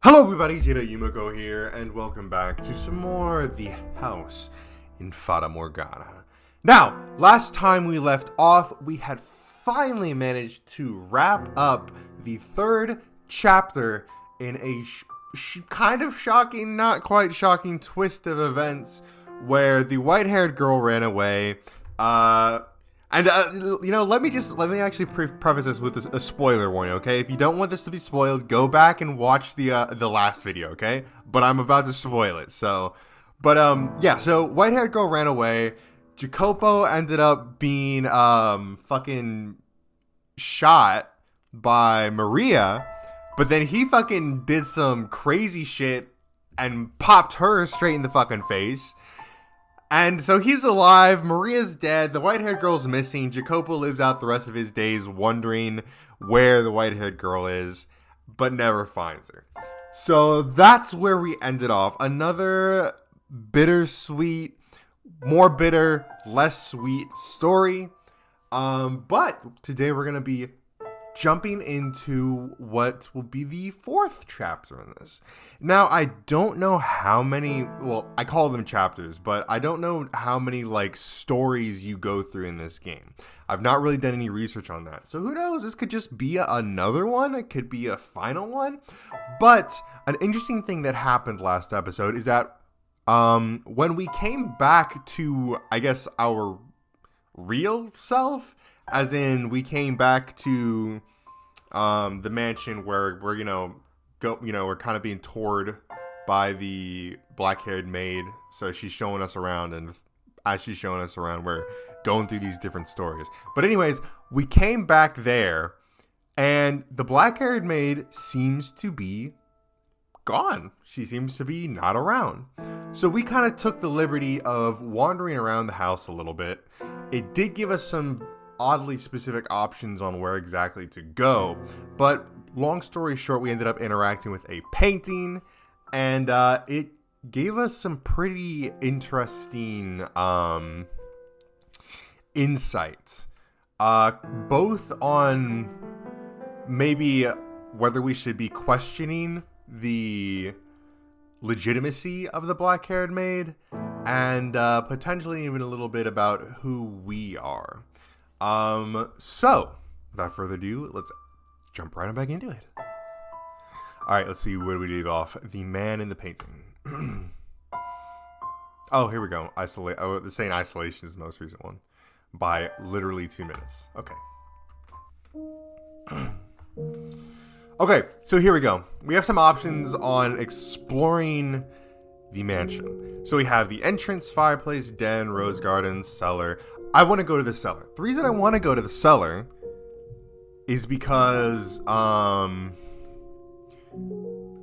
Hello everybody, J.Yumeko here, and welcome back to some more The House in Fata Morgana. Now, last time we left off, we had finally managed to wrap up the third chapter in a kind of shocking, not quite shocking twist of events where the white-haired girl ran away. Let me actually preface this with a spoiler warning, okay? If you don't want this to be spoiled, go back and watch the last video, okay? But I'm about to spoil it, so white-haired girl ran away. Jacopo ended up being fucking shot by Maria, but then he fucking did some crazy shit and popped her straight in the fucking face. And so he's alive, Maria's dead, the white-haired girl's missing, Jacopo lives out the rest of his days wondering where the white-haired girl is, but never finds her. So that's where we ended off. Another bittersweet, more bitter, less sweet story. But today we're going to be jumping into what will be the fourth chapter in this. Now, I don't know how many, well, I call them chapters, but I don't know how many, stories you go through in this game. I've not really done any research on that. So who knows? This could just be another one. It could be a final one. But an interesting thing that happened last episode is that when we came back to, I guess, our real self, as in we came back to the mansion where we're we're kind of being toured by the black-haired maid. So she's showing us around, and as she's showing us around, we're going through these different stories. But anyways, we came back there, and the black-haired maid seems to be gone. She seems to be not around. So we kind of took the liberty of wandering around the house a little bit. It did give us some oddly specific options on where exactly to go, but long story short, we ended up interacting with a painting, and it gave us some pretty interesting insights, both on maybe whether we should be questioning the legitimacy of the black-haired maid, and potentially even a little bit about who we are. So without further ado, let's jump right back into it. Alright, let's see, where do we leave off? The man in the painting. Oh, here we go. The saying Isolation is the most recent one. By literally 2 minutes. Okay. Okay, so here we go. We have some options on exploring the mansion. So we have the entrance, fireplace, den, rose garden, cellar. I want to go to the cellar. The reason I want to go to the cellar is because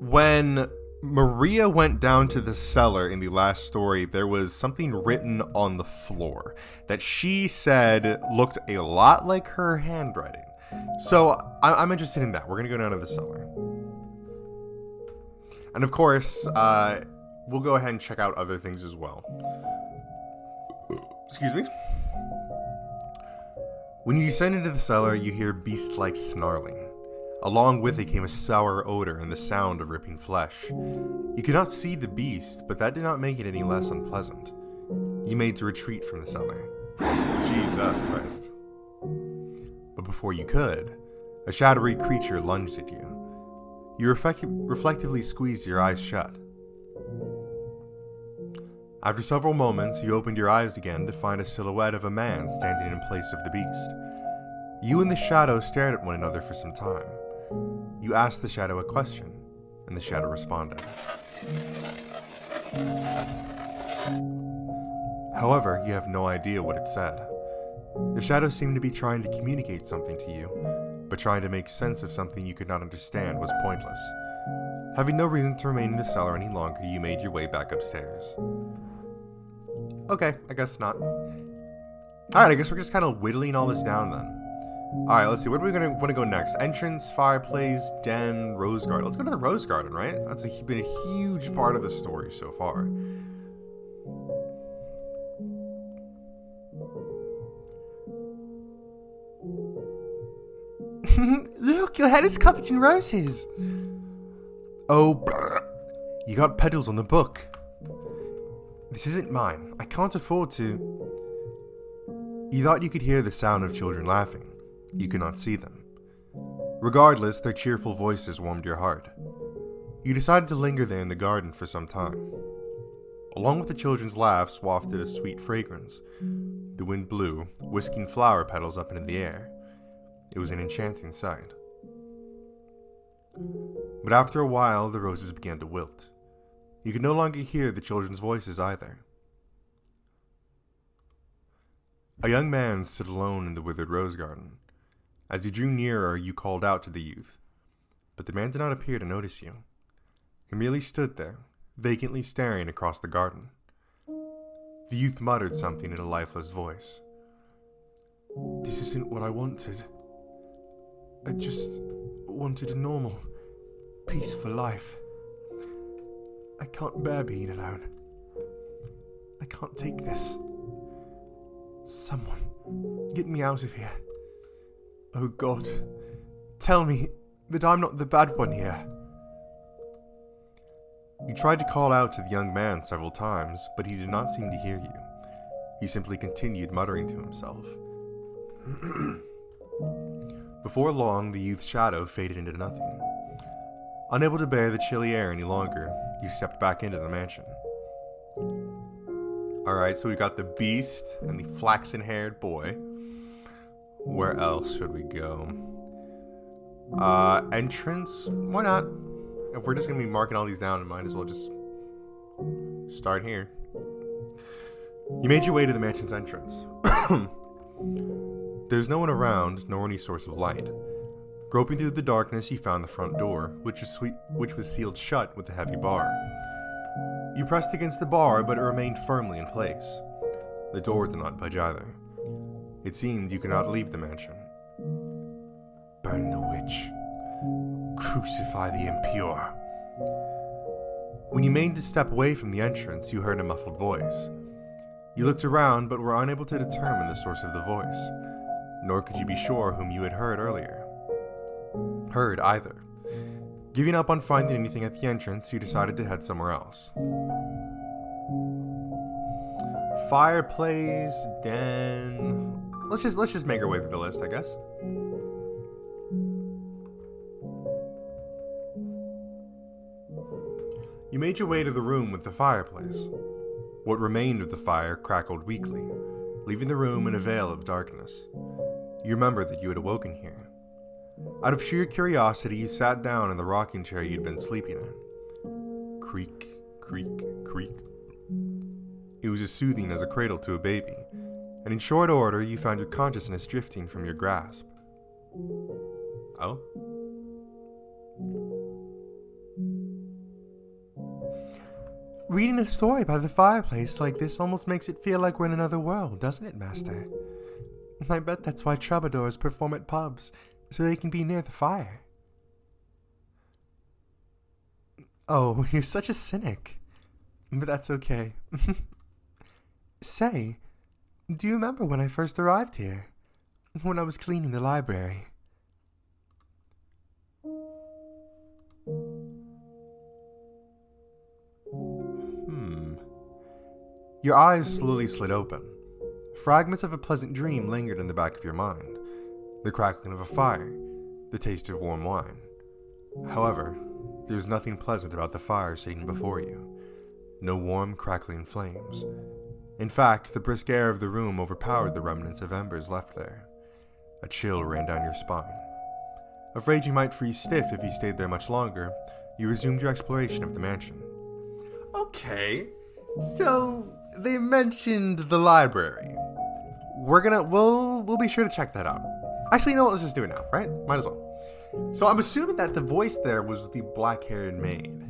when Maria went down to the cellar in the last story, there was something written on the floor that she said looked a lot like her handwriting. So I'm interested in that. We're going to go down to the cellar. And of course, we'll go ahead and check out other things as well. Excuse me. When you descend into the cellar, you hear beast-like snarling. Along with it came a sour odor and the sound of ripping flesh. You could not see the beast, but that did not make it any less unpleasant. You made to retreat from the cellar. Jesus Christ. But before you could, a shadowy creature lunged at you. You reflectively squeezed your eyes shut. After several moments, you opened your eyes again to find a silhouette of a man standing in place of the beast. You and the shadow stared at one another for some time. You asked the shadow a question, and the shadow responded. However, you have no idea what it said. The shadow seemed to be trying to communicate something to you, but trying to make sense of something you could not understand was pointless. Having no reason to remain in the cellar any longer, you made your way back upstairs. Okay, I guess not. Alright, I guess we're just kind of whittling all this down then. Alright, let's see. Where are we going to want to go next? Entrance, fireplace, den, rose garden. Let's go to the rose garden, right? That's been a huge part of the story so far. Look, your head is covered in roses. Oh, brr. You got petals on the book. This isn't mine. I can't afford to... You thought you could hear the sound of children laughing. You could not see them. Regardless, their cheerful voices warmed your heart. You decided to linger there in the garden for some time. Along with the children's laughs wafted a sweet fragrance. The wind blew, whisking flower petals up into the air. It was an enchanting sight. But after a while, the roses began to wilt. You could no longer hear the children's voices either. A young man stood alone in the withered rose garden. As you drew nearer, you called out to the youth. But the man did not appear to notice you. He merely stood there, vacantly staring across the garden. The youth muttered something in a lifeless voice. This isn't what I wanted. I just wanted a normal, peaceful life. I can't bear being alone. I can't take this. Someone, get me out of here. Oh God, tell me that I'm not the bad one here. You tried to call out to the young man several times, but he did not seem to hear you. He simply continued muttering to himself. Before long, the youth's shadow faded into nothing. Unable to bear the chilly air any longer, you stepped back into the mansion. Alright, so we got the beast and the flaxen-haired boy. Where else should we go? Entrance? Why not? If we're just going to be marking all these down, we might as well just start here. You made your way to the mansion's entrance. There's no one around, nor any source of light. Groping through the darkness, you found the front door, which was sealed shut with a heavy bar. You pressed against the bar, but it remained firmly in place. The door did not budge either. It seemed you could not leave the mansion. Burn the witch. Crucify the impure. When you made to step away from the entrance, you heard a muffled voice. You looked around, but were unable to determine the source of the voice, nor could you be sure whom you had heard either. Giving up on finding anything at the entrance, you decided to head somewhere else. Fireplace, den... Let's just make our way through the list, I guess. You made your way to the room with the fireplace. What remained of the fire crackled weakly, leaving the room in a veil of darkness. You remembered that you had awoken here. Out of sheer curiosity, you sat down in the rocking chair you'd been sleeping in. Creak, creak, creak. It was as soothing as a cradle to a baby, and in short order, you found your consciousness drifting from your grasp. Oh? Reading a story by the fireplace like this almost makes it feel like we're in another world, doesn't it, Master? I bet that's why troubadours perform at pubs, so they can be near the fire. Oh, you're such a cynic. But that's okay. Say, do you remember when I first arrived here? When I was cleaning the library? Your eyes slowly slid open. Fragments of a pleasant dream lingered in the back of your mind. The crackling of a fire, the taste of warm wine. However, there was nothing pleasant about the fire sitting before you. No warm, crackling flames. In fact, the brisk air of the room overpowered the remnants of embers left there. A chill ran down your spine. Afraid you might freeze stiff if you stayed there much longer, you resumed your exploration of the mansion. Okay, so they mentioned the library. We'll be sure to check that out. Actually, you know what? Let's just do it now, right? Might as well. So I'm assuming that the voice there was the black-haired maid.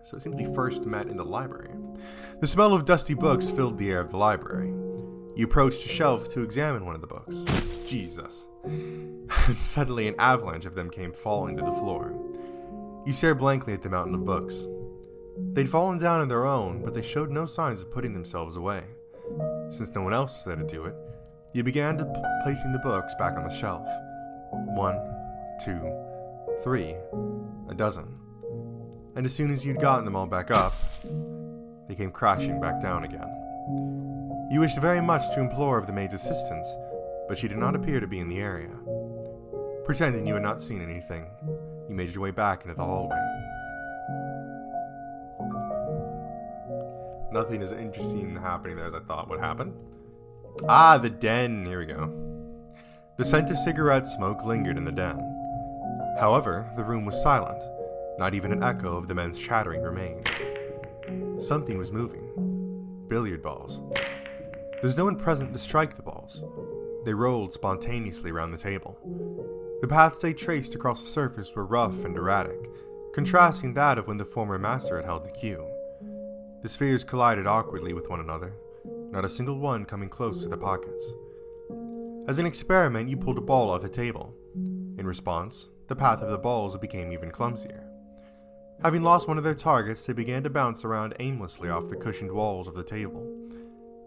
So it seemed to be first met in the library. The smell of dusty books filled the air of the library. You approached a shelf to examine one of the books. Jesus. Suddenly an avalanche of them came falling to the floor. You stared blankly at the mountain of books. They'd fallen down on their own, but they showed no signs of putting themselves away. Since no one else was there to do it, you began placing the books back on the shelf. 1, 2, 3, a dozen. And as soon as you'd gotten them all back up, they came crashing back down again. You wished very much to implore of the maid's assistance, but she did not appear to be in the area. Pretending you had not seen anything, you made your way back into the hallway. Nothing as interesting happening there as I thought would happen. Ah, the den. Here we go. The scent of cigarette smoke lingered in the den. However, the room was silent. Not even an echo of the men's chattering remained. Something was moving. Billiard balls. There's no one present to strike the balls. They rolled spontaneously around the table. The paths they traced across the surface were rough and erratic, contrasting that of when the former master had held the cue. The spheres collided awkwardly with one another, not a single one coming close to the pockets. As an experiment, you pulled a ball off the table. In response, the path of the balls became even clumsier. Having lost one of their targets, they began to bounce around aimlessly off the cushioned walls of the table.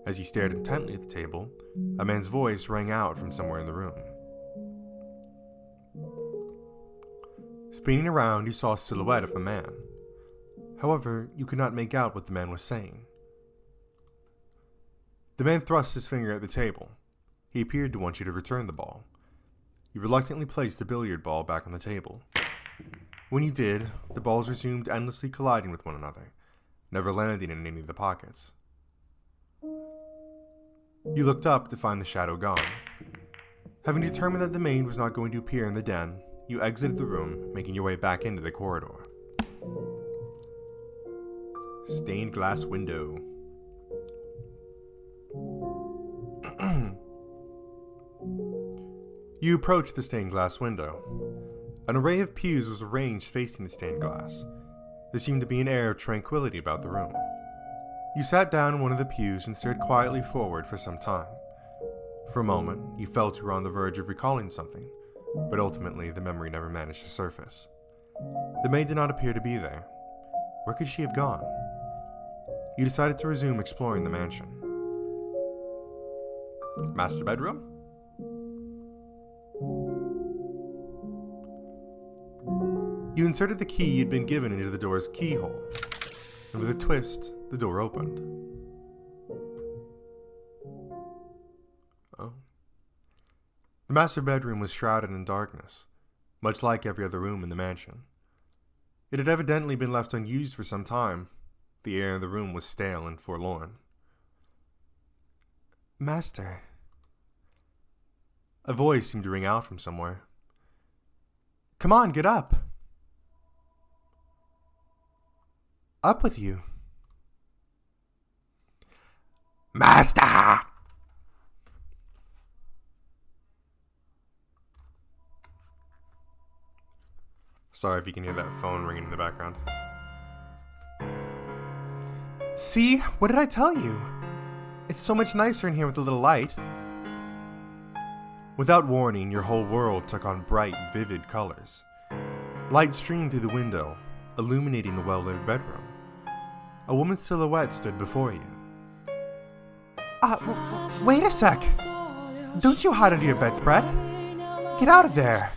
As you stared intently at the table, a man's voice rang out from somewhere in the room. Spinning around, you saw a silhouette of a man. However, you could not make out what the man was saying. The man thrust his finger at the table. He appeared to want you to return the ball. You reluctantly placed the billiard ball back on the table. When you did, the balls resumed endlessly colliding with one another, never landing in any of the pockets. You looked up to find the shadow gone. Having determined that the maid was not going to appear in the den, you exited the room, making your way back into the corridor. Stained glass window. You approached the stained glass window. An array of pews was arranged facing the stained glass. There seemed to be an air of tranquility about the room. You sat down in one of the pews and stared quietly forward for some time. For a moment, you felt you were on the verge of recalling something, but ultimately the memory never managed to surface. The maid did not appear to be there. Where could she have gone? You decided to resume exploring the mansion. Master bedroom? You inserted the key you'd been given into the door's keyhole, and with a twist, the door opened. Oh. The master bedroom was shrouded in darkness, much like every other room in the mansion. It had evidently been left unused for some time. The air in the room was stale and forlorn. Master. A voice seemed to ring out from somewhere. Come on, get up. Up with you. Master! Sorry if you can hear that phone ringing in the background. See? What did I tell you? It's so much nicer in here with a little light. Without warning, your whole world took on bright, vivid colors. Light streamed through the window, illuminating the well-lit bedroom. A woman's silhouette stood before you. Wait a sec! Don't you hide under your bedspread! Get out of there!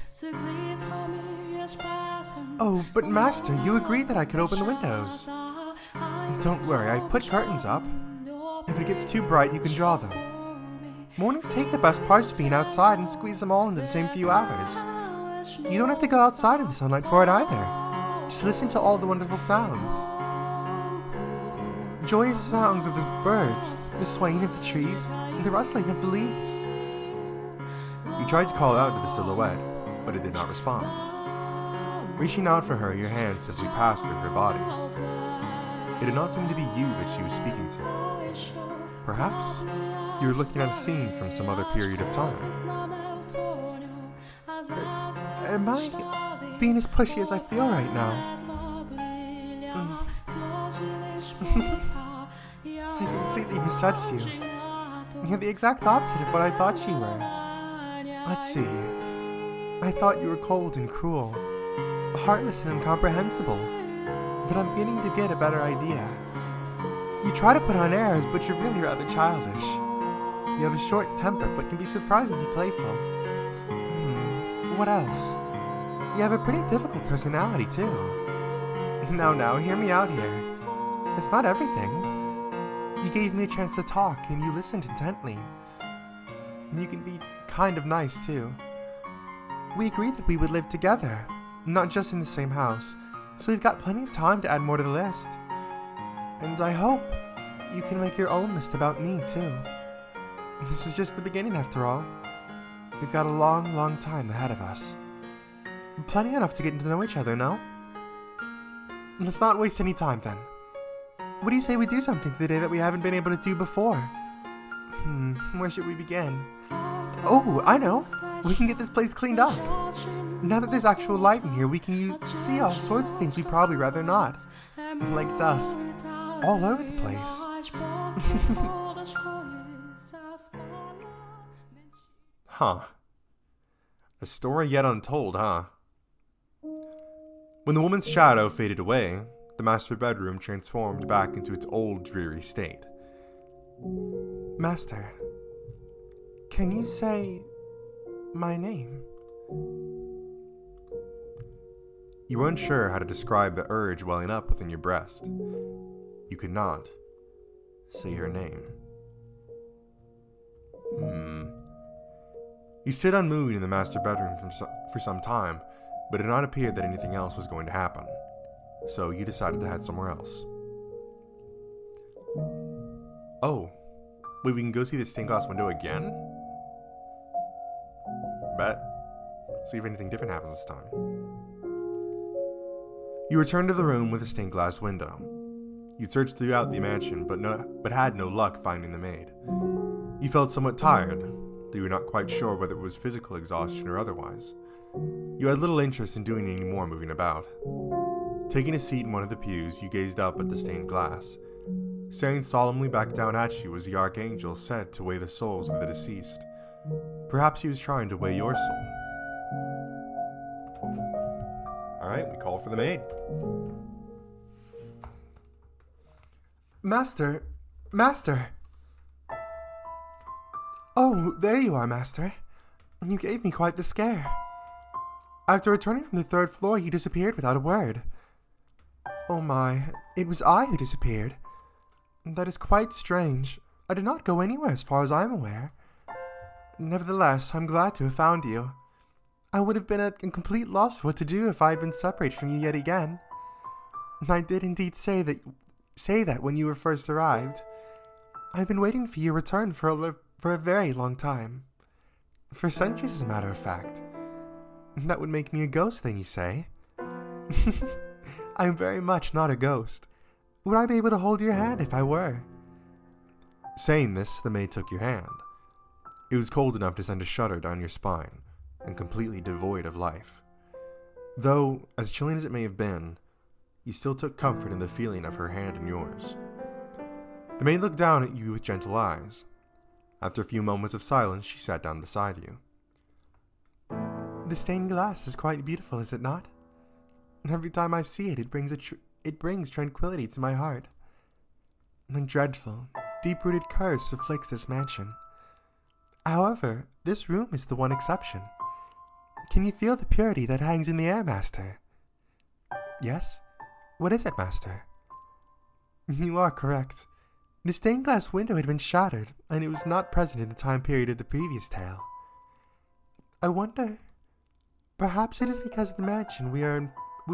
Oh, but Master, you agreed that I could open the windows. Don't worry, I've put curtains up. If it gets too bright, you can draw them. Mornings take the best parts of being outside and squeeze them all into the same few hours. You don't have to go outside in the sunlight for it either. Just listen to all the wonderful sounds. Joyous songs of the birds, the swaying of the trees, and the rustling of the leaves. You tried to call out to the silhouette, but it did not respond. Reaching out for her, your hand simply passed through her body. It did not seem to be you that she was speaking to. Perhaps you were looking at a scene from some other period of time. Am I being as pushy as I feel right now? I completely misjudged you. You're the exact opposite of what I thought you were. Let's see. I thought you were cold and cruel, heartless and incomprehensible, but I'm beginning to get a better idea. You try to put on airs, but you're really rather childish. You have a short temper, but can be surprisingly playful. What else? You have a pretty difficult personality, too. Now, hear me out here. It's not everything. You gave me a chance to talk, and you listened intently. And you can be kind of nice, too. We agreed that we would live together, not just in the same house, so we've got plenty of time to add more to the list. And I hope you can make your own list about me, too. This is just the beginning, after all. We've got a long, long time ahead of us. Plenty enough to get to know each other, no? Let's not waste any time, then. What do you say we do something today that we haven't been able to do before? Where should we begin? Oh, I know! We can get this place cleaned up. Now that there's actual light in here, we can see all sorts of things we'd probably rather not. Like dust. All over the place. Huh. A story yet untold, huh? When the woman's shadow faded away, the master bedroom transformed back into its old dreary state. Master, can you say my name? You were unsure how to describe the urge welling up within your breast. You could not say her name. You stood unmoved in the master bedroom for some time, but it did not appear that anything else was going to happen. So you decided to head somewhere else. Oh, wait, we can go see the stained glass window again? Bet. See if anything different happens this time. You returned to the room with the stained glass window. You searched throughout the mansion, but had no luck finding the maid. You felt somewhat tired, though you were not quite sure whether it was physical exhaustion or otherwise. You had little interest in doing any more moving about. Taking a seat in one of the pews, you gazed up at the stained glass. Staring solemnly back down at you was the archangel said to weigh the souls of the deceased. Perhaps he was trying to weigh your soul. Alright, we call for the maid. Master! Master! Oh, there you are, Master. You gave me quite the scare. After returning from the third floor, he disappeared without a word. Oh my, it was I who disappeared. That is quite strange. I did not go anywhere as far as I am aware. Nevertheless, I'm glad to have found you. I would have been at a complete loss for what to do if I had been separated from you yet again. I did indeed say that when you were first arrived. I've been waiting for your return for a very long time. For centuries, as a matter of fact. That would make me a ghost, then, you say? I'm very much not a ghost. Would I be able to hold your hand if I were? Saying this, the maid took your hand. It was cold enough to send a shudder down your spine, and completely devoid of life. Though, as chilling as it may have been, you still took comfort in the feeling of her hand in yours. The maid looked down at you with gentle eyes. After a few moments of silence, she sat down beside you. The stained glass is quite beautiful, is it not? Every time I see it, it brings tranquility to my heart. A dreadful, deep-rooted curse afflicts this mansion. However, this room is the one exception. Can you feel the purity that hangs in the air, Master? Yes? What is it, Master? You are correct. The stained glass window had been shattered, and it was not present in the time period of the previous tale. I wonder... Perhaps it is because the mansion we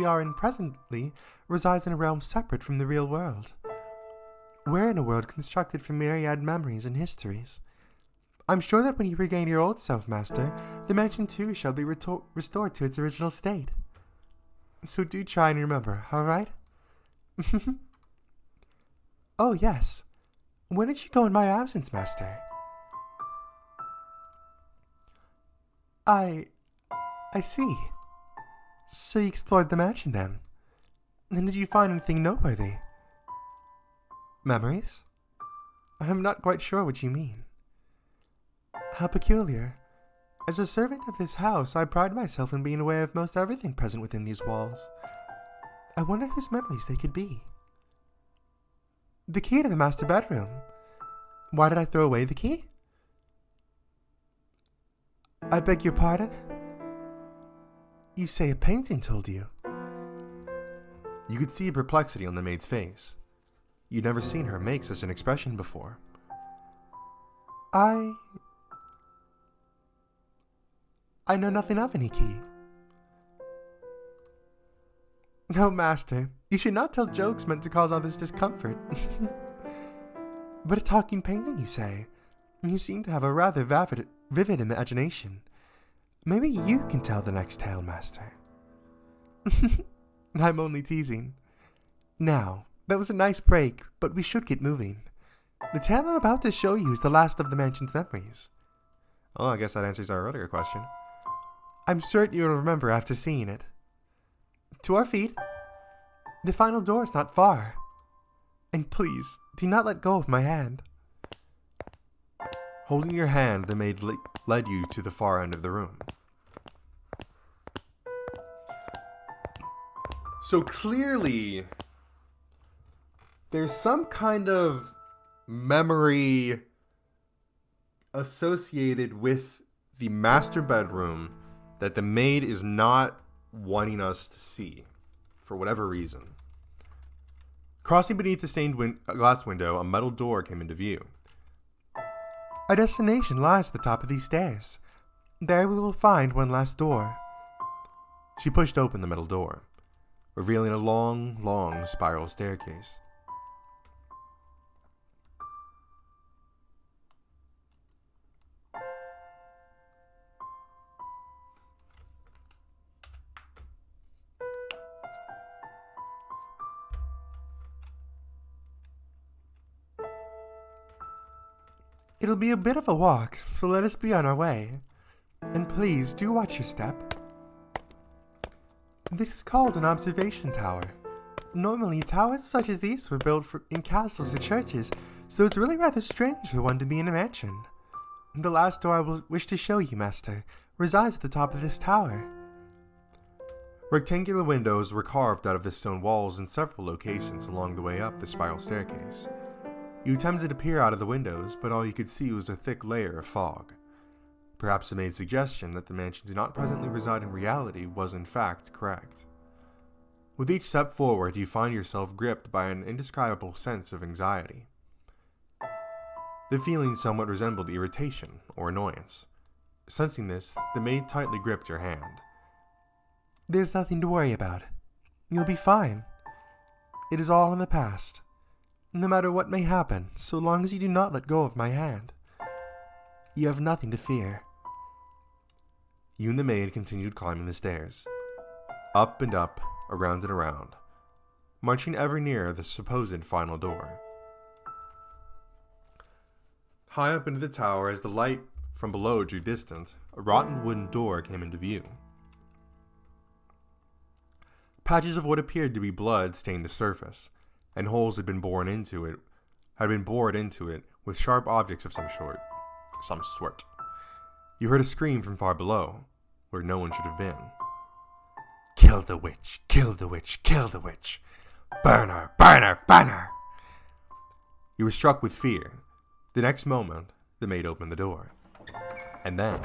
are in presently resides in a realm separate from the real world. We're in a world constructed from myriad memories and histories. I'm sure that when you regain your old self, Master, the mansion too shall be restored to its original state. So do try and remember, alright? Oh, yes. Where did you go in my absence, Master? I see. So you explored the mansion then? And did you find anything noteworthy? Memories? I'm not quite sure what you mean. How peculiar. As a servant of this house, I pride myself in being aware of most everything present within these walls. I wonder whose memories they could be. The key to the master bedroom. Why did I throw away the key? I beg your pardon? You say a painting told you? You could see perplexity on the maid's face. You'd never seen her make such an expression before. I know nothing of any key. No, master, you should not tell jokes meant to cause others discomfort. But a talking painting, you say? You seem to have a rather vivid imagination. Maybe you can tell the next tale, master. I'm only teasing. Now, that was a nice break, but we should get moving. The tale I'm about to show you is the last of the mansion's memories. Oh, I guess that answers our earlier question. I'm certain you'll remember after seeing it. To our feet. The final door is not far. And please, do not let go of my hand. Holding your hand, the maid led you to the far end of the room. So clearly, there's some kind of memory associated with the master bedroom that the maid is not wanting us to see, for whatever reason. Crossing beneath the stained glass window, a metal door came into view. Our destination lies at the top of these stairs. There we will find one last door. She pushed open the metal door, revealing a long, long spiral staircase. It'll be a bit of a walk, so let us be on our way. And please, do watch your step. This is called an observation tower. Normally, towers such as these were built in castles or churches, so it's really rather strange for one to be in a mansion. The last door I will wish to show you, master, resides at the top of this tower. Rectangular windows were carved out of the stone walls in several locations along the way up the spiral staircase. You attempted to peer out of the windows, but all you could see was a thick layer of fog. Perhaps the maid's suggestion that the mansion did not presently reside in reality was in fact correct. With each step forward, you find yourself gripped by an indescribable sense of anxiety. The feeling somewhat resembled irritation or annoyance. Sensing this, the maid tightly gripped your hand. There's nothing to worry about. You'll be fine. It is all in the past. No matter what may happen, so long as you do not let go of my hand. You have nothing to fear. You and the maid continued climbing the stairs. Up and up, around and around, marching ever nearer the supposed final door. High up into the tower, as the light from below drew distant, a rotten wooden door came into view. Patches of what appeared to be blood stained the surface, and holes had been bored into it with sharp objects of some sort. You heard a scream from far below, where no one should have been. Kill the witch! Kill the witch! Kill the witch! Burn her! Burn her! Burn her! You were struck with fear. The next moment, the maid opened the door. And then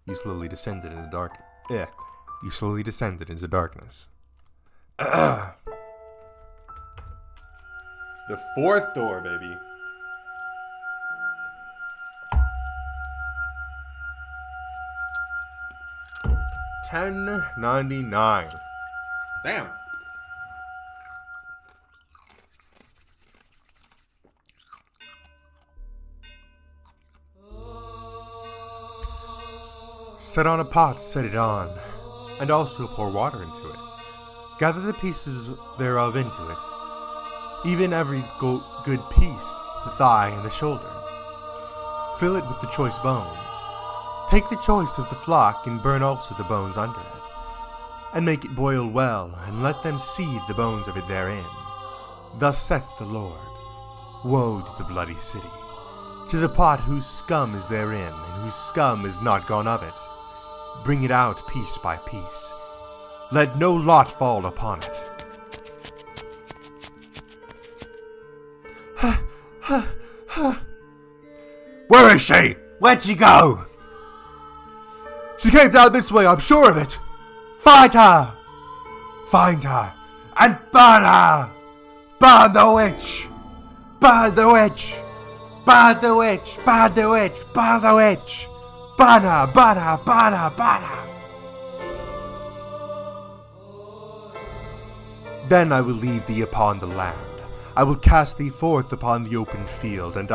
you slowly descended into darkness. The fourth door, baby. $10.99. Damn. Set on a pot, set it on, and also pour water into it. Gather the pieces thereof into it, even every good piece, the thigh and the shoulder. Fill it with the choice bones. Take the choice of the flock and burn also the bones under it, and make it boil well, and let them seethe the bones of it therein. Thus saith the Lord, woe to the bloody city, to the pot whose scum is therein, and whose scum is not gone of it. Bring it out piece by piece. Let no lot fall upon it. Where is she? Where'd she go? She came down this way, I'm sure of it! Find her! Find her, and burn her! Burn the witch! Burn the witch! Burn the witch! Burn the witch! Burn the witch! Burn her! Burn her! Burn her! Burn her! Then I will leave thee upon the land. I will cast thee forth upon the open field, and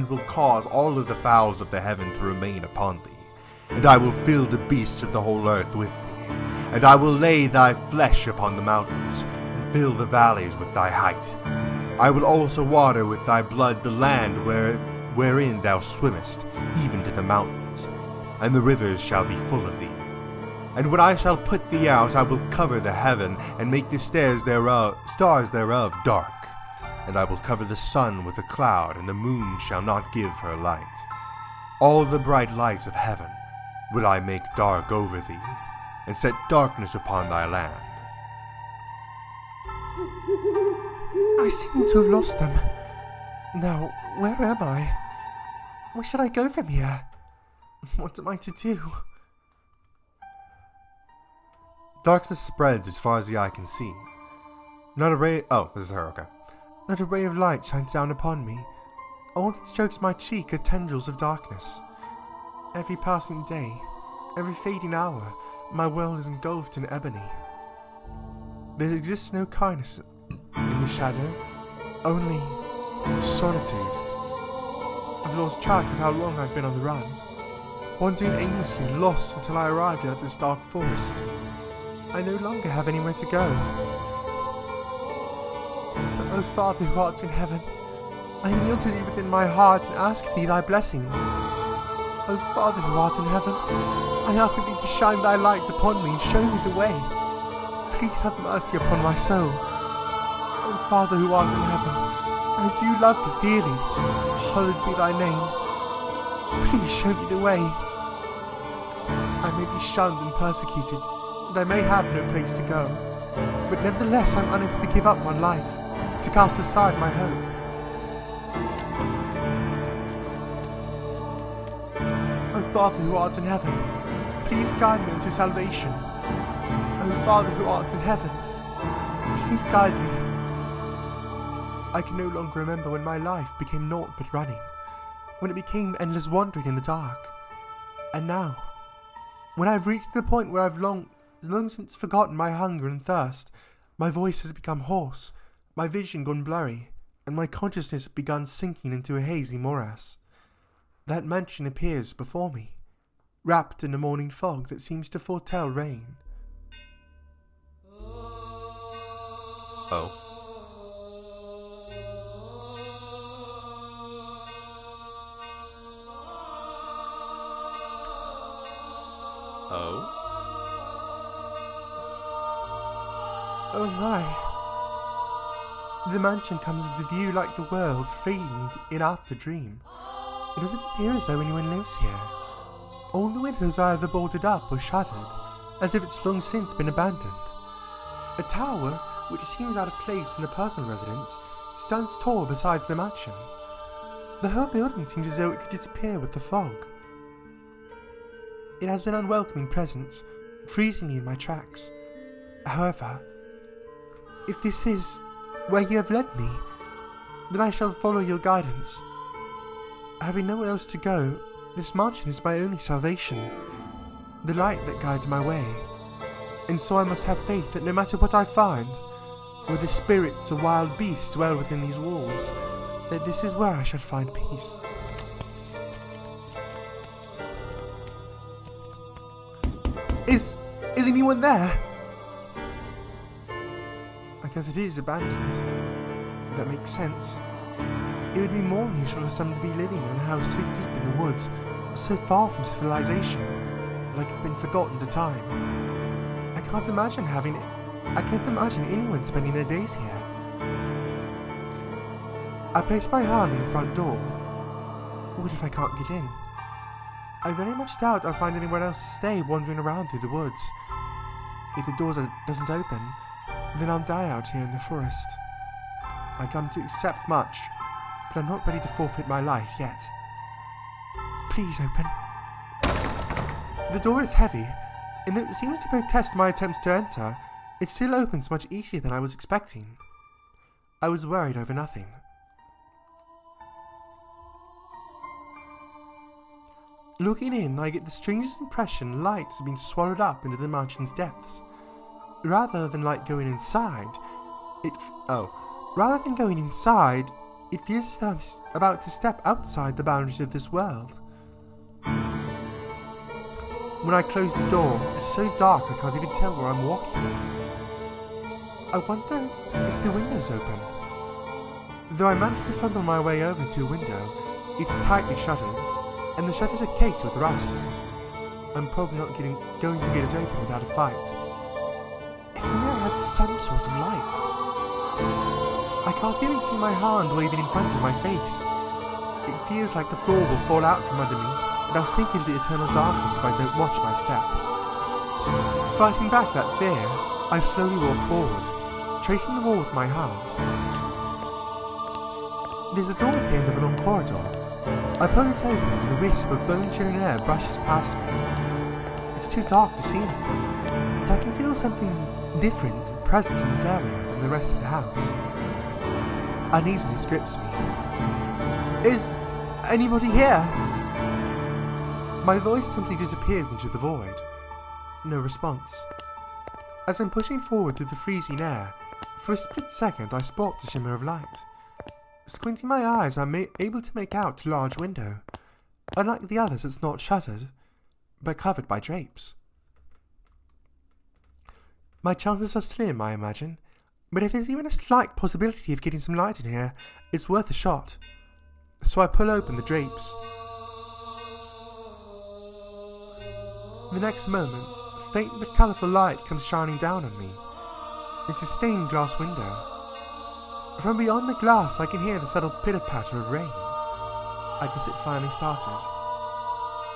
will cause all of the fowls of the heaven to remain upon thee. And I will fill the beasts of the whole earth with thee. And I will lay thy flesh upon the mountains, and fill the valleys with thy height. I will also water with thy blood the land wherein thou swimmest, even to the mountains, and the rivers shall be full of thee. And when I shall put thee out, I will cover the heaven, and make the stars thereof dark. And I will cover the sun with a cloud, and the moon shall not give her light. All the bright lights of heaven will I make dark over thee, and set darkness upon thy land. I seem to have lost them. Now, where am I? Where should I go from here? What am I to do? Darkness spreads as far as the eye can see. Not a ray... Oh, this is her, okay. Not a ray of light shines down upon me. All that strokes my cheek are tendrils of darkness. Every passing day, every fading hour, my world is engulfed in ebony. There exists no kindness in the shadow, only solitude. I've lost track of how long I've been on the run, wandering aimlessly, lost until I arrived at this dark forest. I no longer have anywhere to go. O Father who art in heaven, I kneel to thee within my heart and ask thee thy blessing. O Father who art in heaven, I ask thee to shine thy light upon me and show me the way. Please have mercy upon my soul. O Father who art in heaven, I do love thee dearly. Hallowed be thy name. Please show me the way. I may be shunned and persecuted, and I may have no place to go, but nevertheless I'm unable to give up on life, to cast aside my hope. O Father who art in heaven, please guide me into salvation. O Father who art in heaven, please guide me. I can no longer remember when my life became naught but running, when it became endless wandering in the dark. And now, when I've reached the point where I've long since forgotten my hunger and thirst, my voice has become hoarse, my vision gone blurry, and my consciousness begun sinking into a hazy morass. That mansion appears before me, wrapped in a morning fog that seems to foretell rain. Oh. Oh? Oh my. The mansion comes into view like the world fading in after dream. It doesn't appear as though anyone lives here. All the windows are either boarded up or shuttered, as if it's long since been abandoned. A tower, which seems out of place in a personal residence, stands tall beside the mansion. The whole building seems as though it could disappear with the fog. It has an unwelcoming presence, freezing me in my tracks. However, if this is where you have led me, then I shall follow your guidance. Having nowhere else to go, this mansion is my only salvation, the light that guides my way. And so I must have faith that no matter what I find, whether spirits or wild beasts dwell within these walls, that this is where I shall find peace. Is anyone there? I guess it is abandoned. That makes sense. It would be more unusual for someone to be living in a house so deep in the woods, so far from civilization, like it's been forgotten to time. I can't imagine anyone spending their days here. I place my hand on the front door. What if I can't get in? I very much doubt I'll find anywhere else to stay wandering around through the woods. If the door doesn't open, then I'll die out here in the forest. I've come to accept much, but I'm not ready to forfeit my life yet. Please open. The door is heavy, and though it seems to protest my attempts to enter, it still opens much easier than I was expecting. I was worried over nothing. Looking in, I get the strangest impression light has been swallowed up into the mansion's depths. Rather than going inside, it feels as though I'm about to step outside the boundaries of this world. When I close the door, it's so dark I can't even tell where I'm walking. I wonder if the window's open. Though I managed to fumble my way over to a window, it's tightly shuttered, and the shutters are caked with rust. I'm probably not going to get it open without a fight. If only I had some source of light. I can't even see my hand waving in front of my face. It feels like the floor will fall out from under me, and I'll sink into the eternal darkness if I don't watch my step. Fighting back that fear, I slowly walk forward, tracing the wall with my hand. There's a door at the end of a long corridor. I pull it open and a wisp of bone-chilling air brushes past me. It's too dark to see anything, but I can feel something different and present in this area than the rest of the house. Uneasiness grips me. Is anybody here? My voice simply disappears into the void. No response. As I'm pushing forward through the freezing air, for a split second I spot a shimmer of light. Squinting my eyes, I'm able to make out a large window. Unlike the others, it's not shuttered, but covered by drapes. My chances are slim, I imagine, but if there's even a slight possibility of getting some light in here, it's worth a shot. So I pull open the drapes. The next moment, faint but colourful light comes shining down on me. It's a stained glass window. From beyond the glass, I can hear the subtle pitter-patter of rain. I guess it finally started.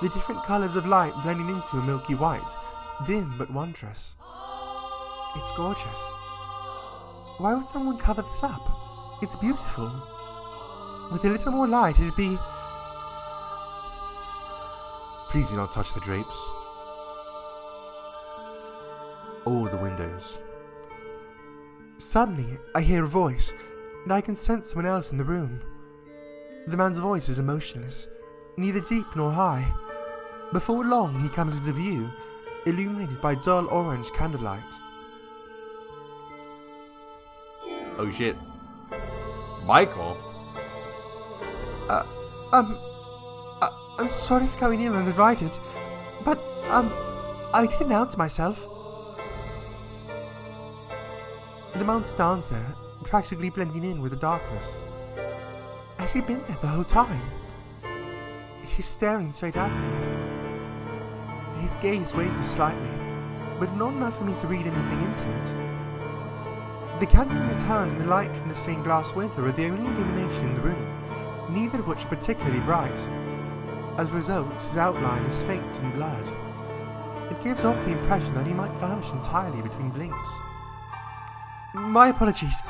The different colours of light blending into a milky white, dim but wondrous. It's gorgeous. Why would someone cover this up? It's beautiful. With a little more light, it'd be... Please do not touch the drapes. Or the windows. Suddenly, I hear a voice, and I can sense someone else in the room. The man's voice is emotionless, neither deep nor high. Before long, he comes into view, illuminated by dull orange candlelight. Oh shit. Michael? I'm sorry for coming in uninvited, but, I did announce myself. The man stands there, practically blending in with the darkness. Has he been there the whole time? He's staring straight at me. His gaze wavers slightly, but not enough for me to read anything into it. The candle in his hand and the light from the stained glass window are the only illumination in the room, neither of which are particularly bright. As a result, his outline is faint and blurred. It gives off the impression that he might vanish entirely between blinks. My apologies.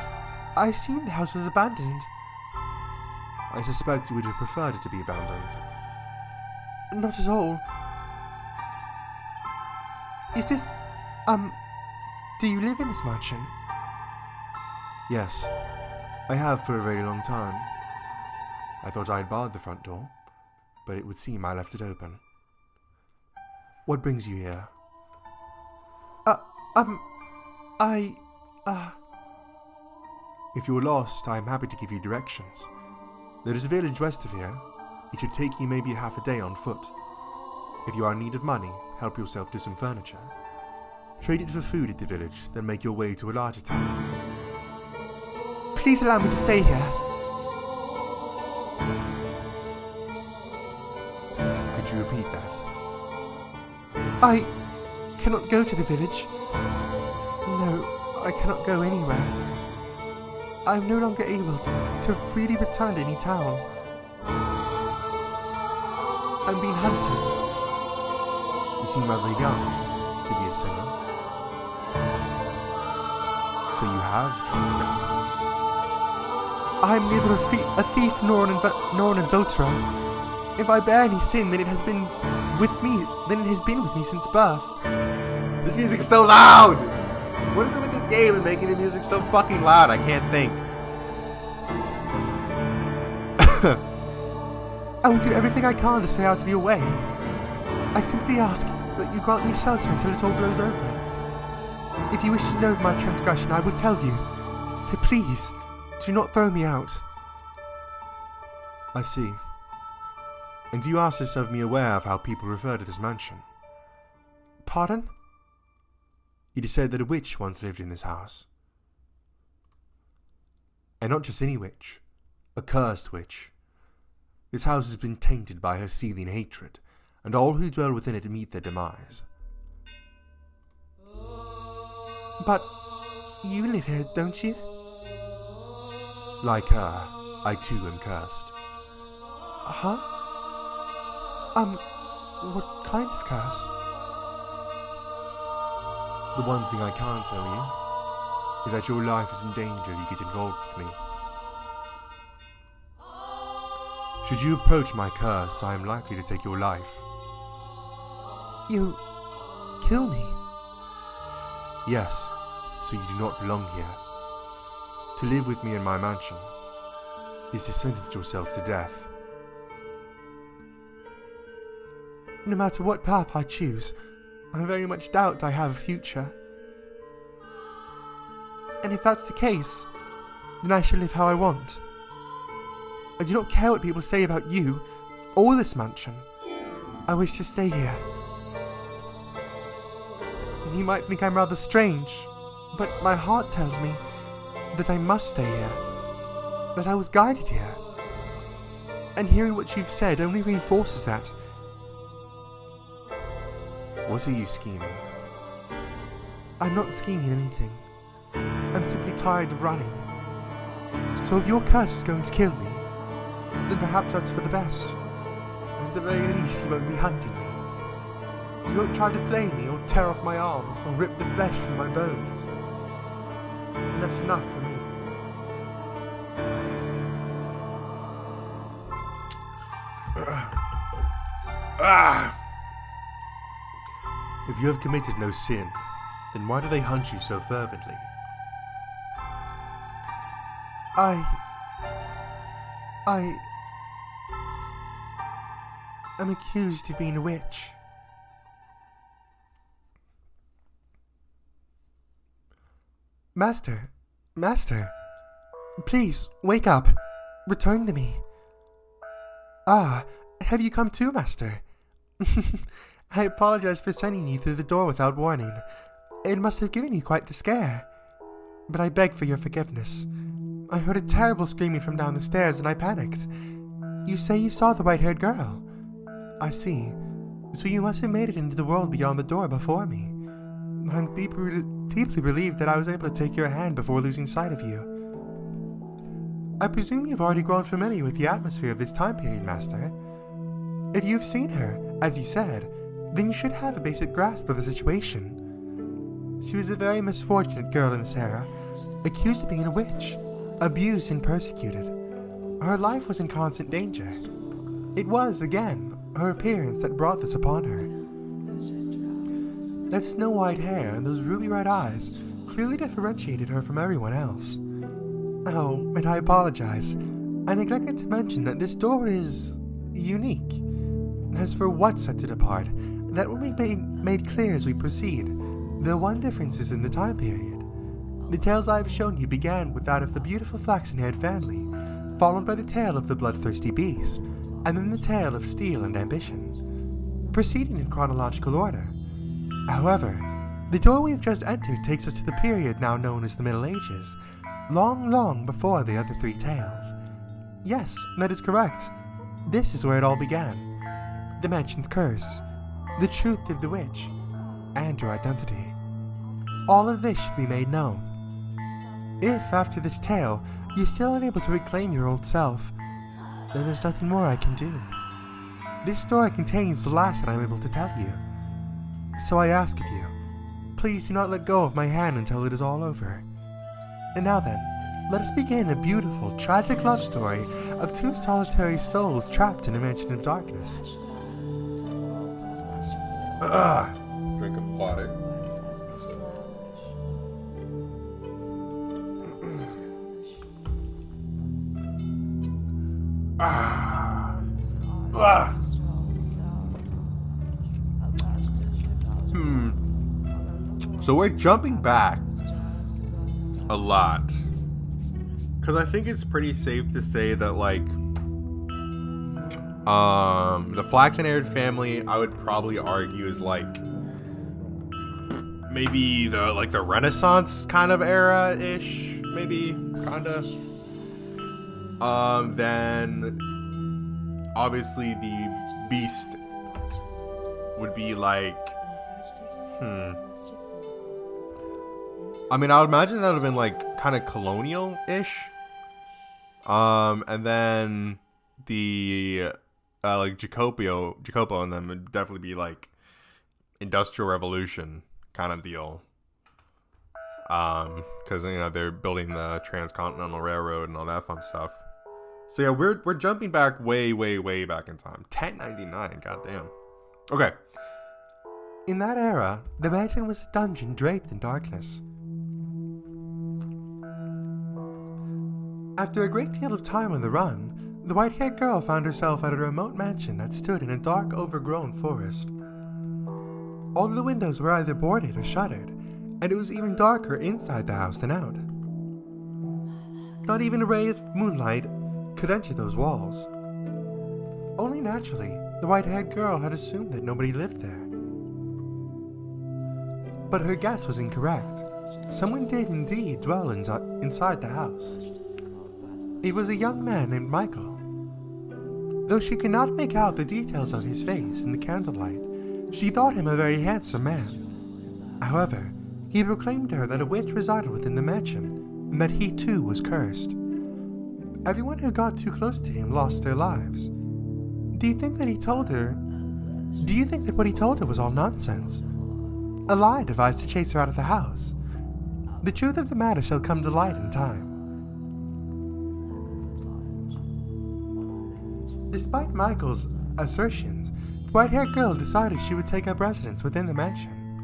I assumed the house was abandoned. I suspect you would have preferred it to be abandoned. Not at all. Is this, do you live in this mansion? Yes, I have for a very long time. I thought I'd barred the front door, but it would seem I left it open. What brings you here? If you're lost, I am happy to give you directions. There is a village west of here. It should take you maybe half a day on foot. If you are in need of money, help yourself to some furniture. Trade it for food at the village, then make your way to a larger town. Please allow me to stay here. Could you repeat that? I cannot go to the village. No, I cannot go anywhere. I am no longer able to freely return to any town. I'm being hunted. You seem rather young to be a sinner. So you have transgressed. I am neither a thief nor an adulterer. If I bear any sin, then it has been with me than it has been with me since birth. This music is so loud! What is it with this game and making the music so fucking loud? I can't think. I will do everything I can to stay out of your way. I simply ask that you grant me shelter until it all blows over. If you wish to know of my transgression, I will tell you. So please, do not throw me out. I see. And you ask this of me aware of how people refer to this mansion? Pardon? It is said that a witch once lived in this house. And not just any witch. A cursed witch. This house has been tainted by her seething hatred, and all who dwell within it meet their demise. But you live here, don't you? Like her, I too am cursed. Huh? What kind of curse? The one thing I can't tell you is that your life is in danger if you get involved with me. Should you approach my curse, I am likely to take your life. You'll kill me? Yes, so you do not belong here. To live with me in my mansion is to sentence yourself to death. No matter what path I choose, I very much doubt I have a future. And if that's the case, then I shall live how I want. I do not care what people say about you, or this mansion. I wish to stay here. You might think I'm rather strange, but my heart tells me that I must stay here, that I was guided here. And hearing what you've said only reinforces that. What are you scheming? I'm not scheming anything. I'm simply tired of running. So if your curse is going to kill me, then perhaps that's for the best. At the very least, you won't be hunting me. You won't try to flay me or tear off my arms or rip the flesh from my bones. And that's enough for me. If you have committed no sin, then why do they hunt you so fervently? I'm accused of being a witch. Master, please, wake up. Return to me. Ah, have you come too, Master? I apologize for sending you through the door without warning. It must have given you quite the scare. But I beg for your forgiveness. I heard a terrible screaming from down the stairs and I panicked. You say you saw the white-haired girl. I see. So you must have made it into the world beyond the door before me. I'm deeply relieved that I was able to take your hand before losing sight of you. I presume you've already grown familiar with the atmosphere of this time period, Master. If you've seen her, as you said, then you should have a basic grasp of the situation. She was a very misfortunate girl in this era, accused of being a witch, abused and persecuted. Her life was in constant danger. It was, again, her appearance that brought this upon her. That snow-white hair and those ruby-red eyes clearly differentiated her from everyone else. Oh, and I apologize. I neglected to mention that this door is unique. As for what sets it apart, that will be made clear as we proceed. The one difference is in the time period. The tales I have shown you began with that of the beautiful flaxen-haired family, followed by the tale of the bloodthirsty beast, and then the tale of steel and ambition, proceeding in chronological order. However, the door we have just entered takes us to the period now known as the Middle Ages, long, long before the other three tales. Yes, that is correct. This is where it all began. The mansion's curse, the truth of the witch, and her identity. All of this should be made known. If, after this tale, you're still unable to reclaim your old self, then there's nothing more I can do. This story contains the last that I'm able to tell you. So I ask of you, please do not let go of my hand until it is all over. And now then, let us begin a beautiful, tragic love story of two solitary souls trapped in a mansion of darkness. Drink of water. So we're jumping back a lot. Because I think it's pretty safe to say that, like, the Flaxen-haired family, I would probably argue, is like maybe the Renaissance kind of era-ish, maybe, kinda. Then obviously the Beast would be like, I mean, I would imagine that would have been like kind of colonial-ish. And then the like Jacopo and them would definitely be like Industrial Revolution kind of deal. Because they're building the Transcontinental Railroad and all that fun stuff. So yeah, we're jumping back way back in time. 1099, goddamn. Okay. In that era, the mansion was a dungeon draped in darkness. After a great deal of time on the run, the white-haired girl found herself at a remote mansion that stood in a dark, overgrown forest. All the windows were either boarded or shuttered, and it was even darker inside the house than out. Not even a ray of moonlight could enter those walls. Only naturally, the white-haired girl had assumed that nobody lived there. But her guess was incorrect. Someone did indeed dwell inside the house. It was a young man named Michael. Though she could not make out the details of his face in the candlelight, she thought him a very handsome man. However, he proclaimed to her that a witch resided within the mansion, and that he too was cursed. Everyone who got too close to him lost their lives. Do you think that what he told her was all nonsense? A lie devised to chase her out of the house? The truth of the matter shall come to light in time. Despite Michael's assertions, the white-haired girl decided she would take up residence within the mansion.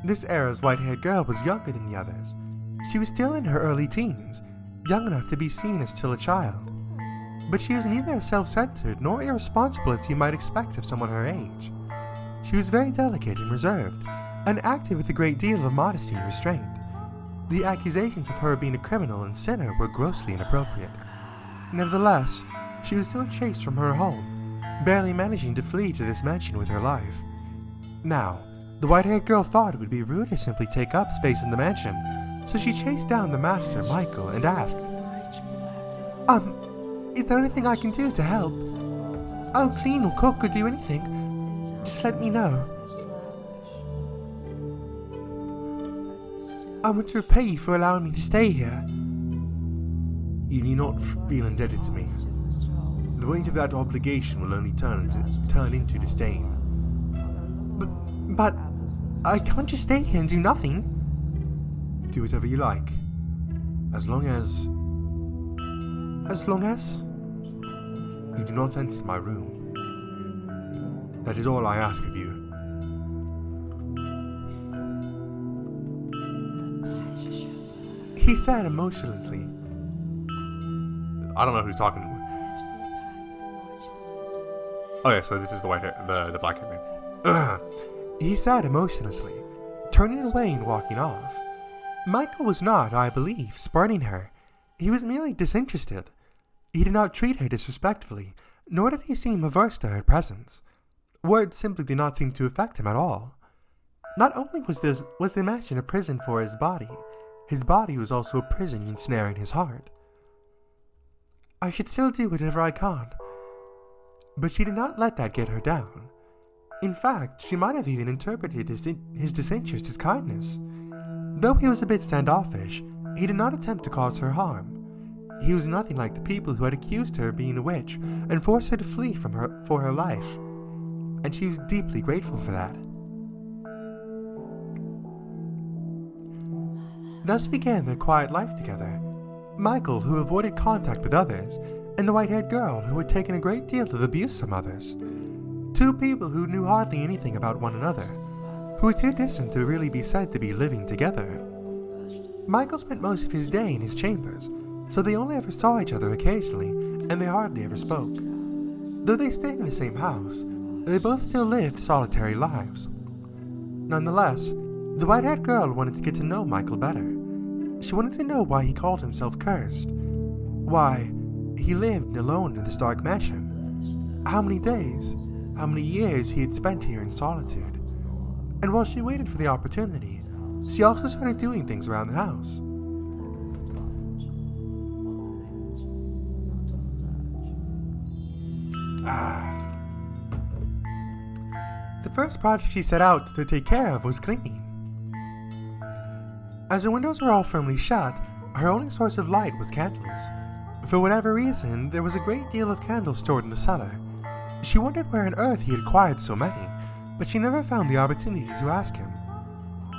This era's white-haired girl was younger than the others. She was still in her early teens, young enough to be seen as still a child. But she was neither as self-centered nor irresponsible as you might expect of someone her age. She was very delicate and reserved, and acted with a great deal of modesty and restraint. The accusations of her being a criminal and sinner were grossly inappropriate. Nevertheless, she was still chased from her home, barely managing to flee to this mansion with her life. Now, the white-haired girl thought it would be rude to simply take up space in the mansion, so she chased down the master, Michael, and asked, is there anything I can do to help? I'll clean or cook or do anything. Just let me know. I want to repay you for allowing me to stay here. You need not feel indebted to me. The weight of that obligation will only turn into disdain. But I can't just stay here and do nothing. Do whatever you like. As long as you do not enter my room. That is all I ask of you. He said emotionlessly. I don't know who's talking anymore. Okay, so this is the the black-haired man. He said emotionlessly, turning away and walking off. Michael was not, I believe, spurning her. He was merely disinterested. He did not treat her disrespectfully, nor did he seem averse to her presence. Words simply did not seem to affect him at all. Not only was the mansion a prison for his body was also a prison ensnaring his heart. I should still do whatever I can. But she did not let that get her down. In fact, she might have even interpreted his disinterest as kindness. Though he was a bit standoffish, he did not attempt to cause her harm. He was nothing like the people who had accused her of being a witch and forced her to flee for her life. And she was deeply grateful for that. Thus began their quiet life together. Michael, who avoided contact with others, and the white-haired girl, who had taken a great deal of abuse from others. To Two people who knew hardly anything about one another, who were too distant to really be said to be living together. Michael spent most of his day in his chambers, so they only ever saw each other occasionally, and they hardly ever spoke. Though they stayed in the same house, they both still lived solitary lives. Nonetheless, the white-haired girl wanted to get to know Michael better. She wanted to know why he called himself cursed, why he lived alone in this dark mansion, how many days, how many years he had spent here in solitude. And while she waited for the opportunity, she also started doing things around the house. The first project she set out to take care of was cleaning. As her windows were all firmly shut, her only source of light was candles. For whatever reason, there was a great deal of candles stored in the cellar. She wondered where on earth he had acquired so many, but she never found the opportunity to ask him.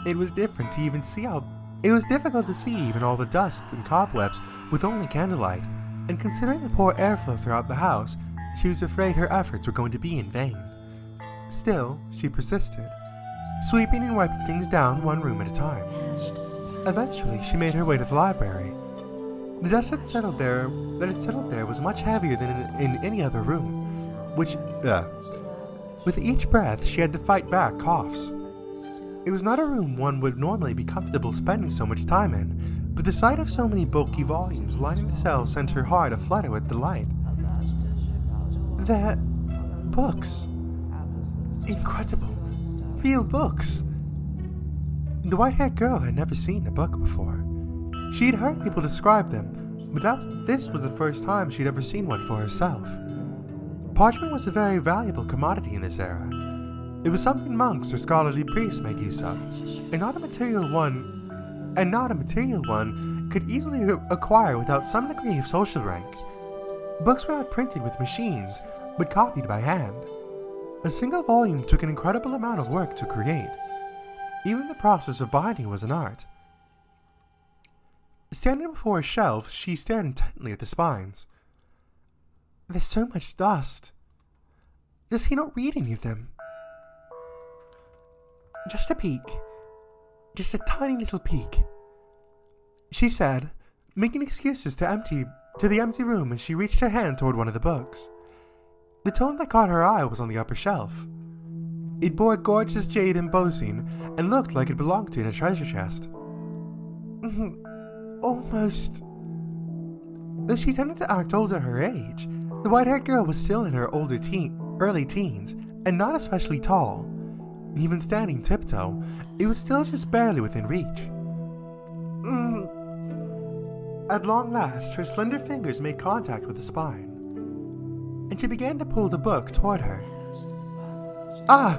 It was difficult to see even all the dust and cobwebs with only candlelight, and considering the poor airflow throughout the house, she was afraid her efforts were going to be in vain. Still, she persisted, sweeping and wiping things down one room at a time. Eventually, she made her way to the library. The dust that had settled there was much heavier than in any other room, with each breath she had to fight back coughs. It was not a room one would normally be comfortable spending so much time in, but the sight of so many bulky volumes lining the cell sent her heart aflutter with delight. They're books. Incredible. Real books. The white-haired girl had never seen a book before. She had heard people describe them, but this was the first time she'd ever seen one for herself. Parchment was a very valuable commodity in this era. It was something monks or scholarly priests made use of, and not a material one could easily acquire without some degree of social rank. Books were not printed with machines, but copied by hand. A single volume took an incredible amount of work to create. Even the process of binding was an art. Standing before a shelf, she stared intently at the spines. There's so much dust. Does he not read any of them? Just a peek. Just a tiny little peek, she said, making excuses to the empty room as she reached her hand toward one of the books. The tome that caught her eye was on the upper shelf. It bore a gorgeous jade embossing and looked like it belonged to in a treasure chest. Almost. Though she tended to act older her age, the white-haired girl was still in her early teens and not especially tall. Even standing tiptoe, it was still just barely within reach. At long last, her slender fingers made contact with the spine, and she began to pull the book toward her. Ah!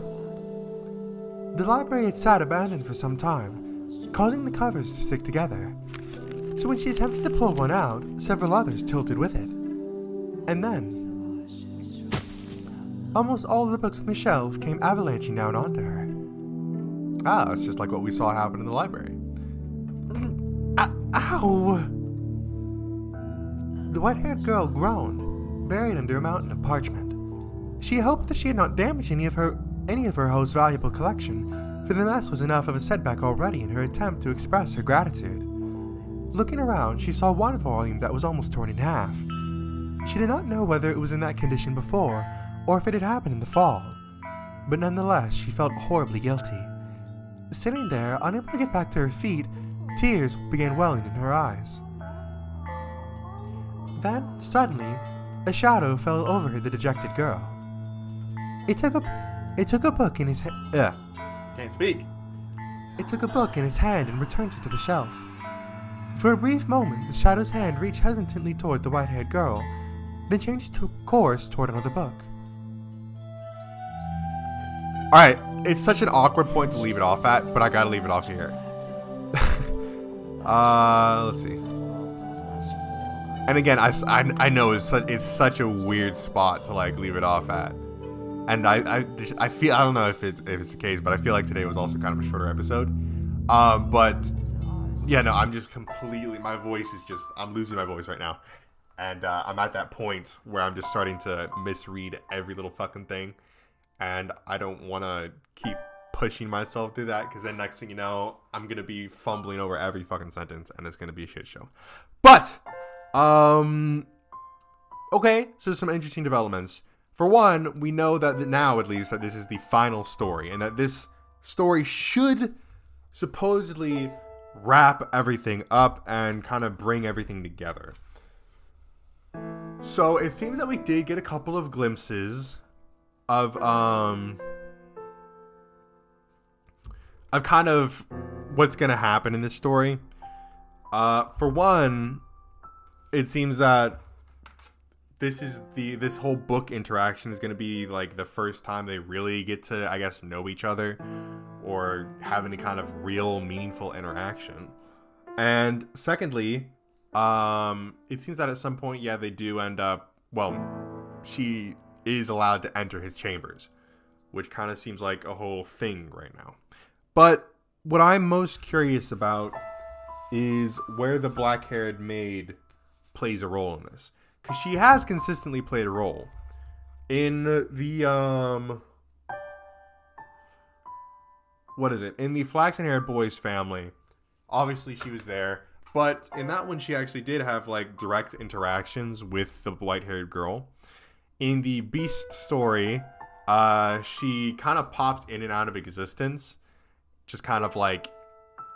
The library had sat abandoned for some time, causing the covers to stick together, so when she attempted to pull one out, several others tilted with it. And then, almost all of the books on the shelf came avalanching down onto her. Ah, it's just like what we saw happen in the library. Ow! The white-haired girl groaned, buried under a mountain of parchment. She hoped that she had not damaged any of her host's valuable collection, for the mess was enough of a setback already in her attempt to express her gratitude. Looking around, she saw one volume that was almost torn in half. She did not know whether it was in that condition before, or if it had happened in the fall, but nonetheless she felt horribly guilty. Sitting there, unable to get back to her feet, tears began welling in her eyes. Then, suddenly, a shadow fell over the dejected girl. It took a book in his hand. Can't speak. It took a book in his hand and returned it to the shelf. For a brief moment, the shadow's hand reached hesitantly toward the white-haired girl, then changed course toward another book. Alright, it's such an awkward point to leave it off at, but I gotta leave it off here. Let's see. And again, I know it's such a weird spot to like leave it off at, and I feel, I don't know if it's the case, but I feel like today was also kind of a shorter episode. But yeah, no, I'm just completely, my voice is just, I'm losing my voice right now, and I'm at that point where I'm just starting to misread every little fucking thing. and I don't want to keep pushing myself through that, because then next thing you know, I'm gonna be fumbling over every fucking sentence, and it's gonna be a shit show. But okay, so some interesting developments. For one, we know that now, at least, that this is the final story, and that this story should supposedly wrap everything up and kind of bring everything together. So it seems that we did get a couple of glimpses of kind of what's gonna happen in this story. For one, it seems that this whole book interaction is gonna be like the first time they really get to, I guess, know each other or have any kind of real meaningful interaction. And secondly, it seems that at some point, yeah, they do end up, well, she is allowed to enter his chambers, which kind of seems like a whole thing right now. But what I'm most curious about is where the black-haired maid plays a role in this. Because she has consistently played a role. In the, what is it? In the flaxen-haired boy's family, obviously she was there. But in that one, she actually did have, like, direct interactions with the white-haired girl. In the Beast story, she kind of popped in and out of existence. Just kind of, like,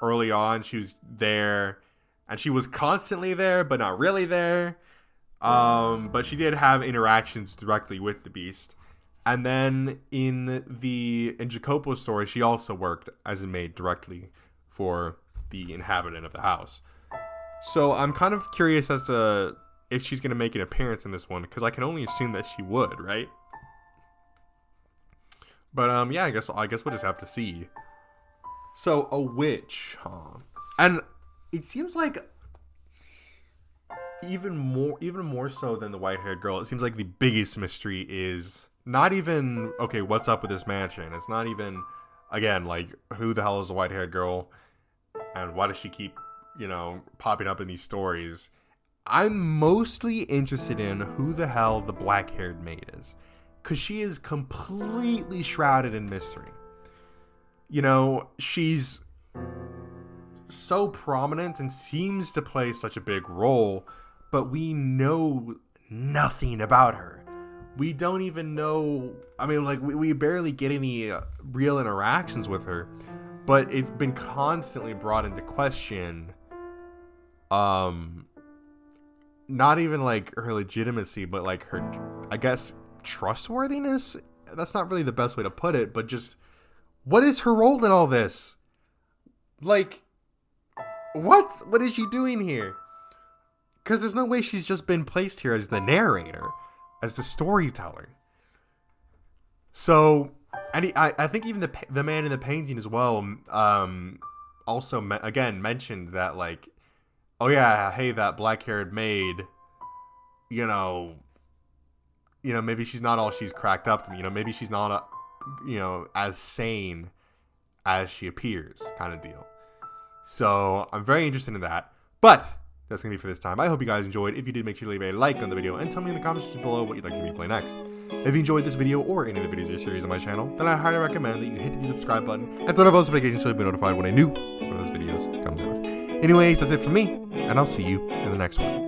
early on, she was there. And she was constantly there, but not really there. But she did have interactions directly with the Beast. And then in Jacopo's story, she also worked as a maid directly for the inhabitant of the house. So I'm kind of curious as to if she's going to make an appearance in this one, because I can only assume that she would, right? But yeah, I guess we'll just have to see. So a witch, huh? And it seems like even more so than the white-haired girl, it seems like the biggest mystery is not even, okay, what's up with this mansion? It's not even, again, like, who the hell is the white-haired girl? And why does she keep, popping up in these stories? I'm mostly interested in who the hell the black-haired maid is. Because she is completely shrouded in mystery. She's so prominent and seems to play such a big role, but we know nothing about her. We don't even know, we barely get any real interactions with her, but it's been constantly brought into question. Not even like her legitimacy, but like her, I guess, trustworthiness. That's not really the best way to put it, but just what is her role in all this? Like, what is she doing here? Because there's no way she's just been placed here as the narrator, as the storyteller. So, and I think even the man in the painting as well, also mentioned that, like, oh yeah, hey, that black-haired maid, maybe she's not all she's cracked up to me. Maybe she's not, as sane as she appears, kind of deal. So I'm very interested in that. But that's going to be for this time. I hope you guys enjoyed. If you did, make sure to leave a like on the video and tell me in the comments section below what you'd like to see me play next. If you enjoyed this video or any of the videos or series on my channel, then I highly recommend that you hit the subscribe button and turn on post notifications so you'll be notified when a new one of those videos comes out. Anyways, that's it from me, and I'll see you in the next one.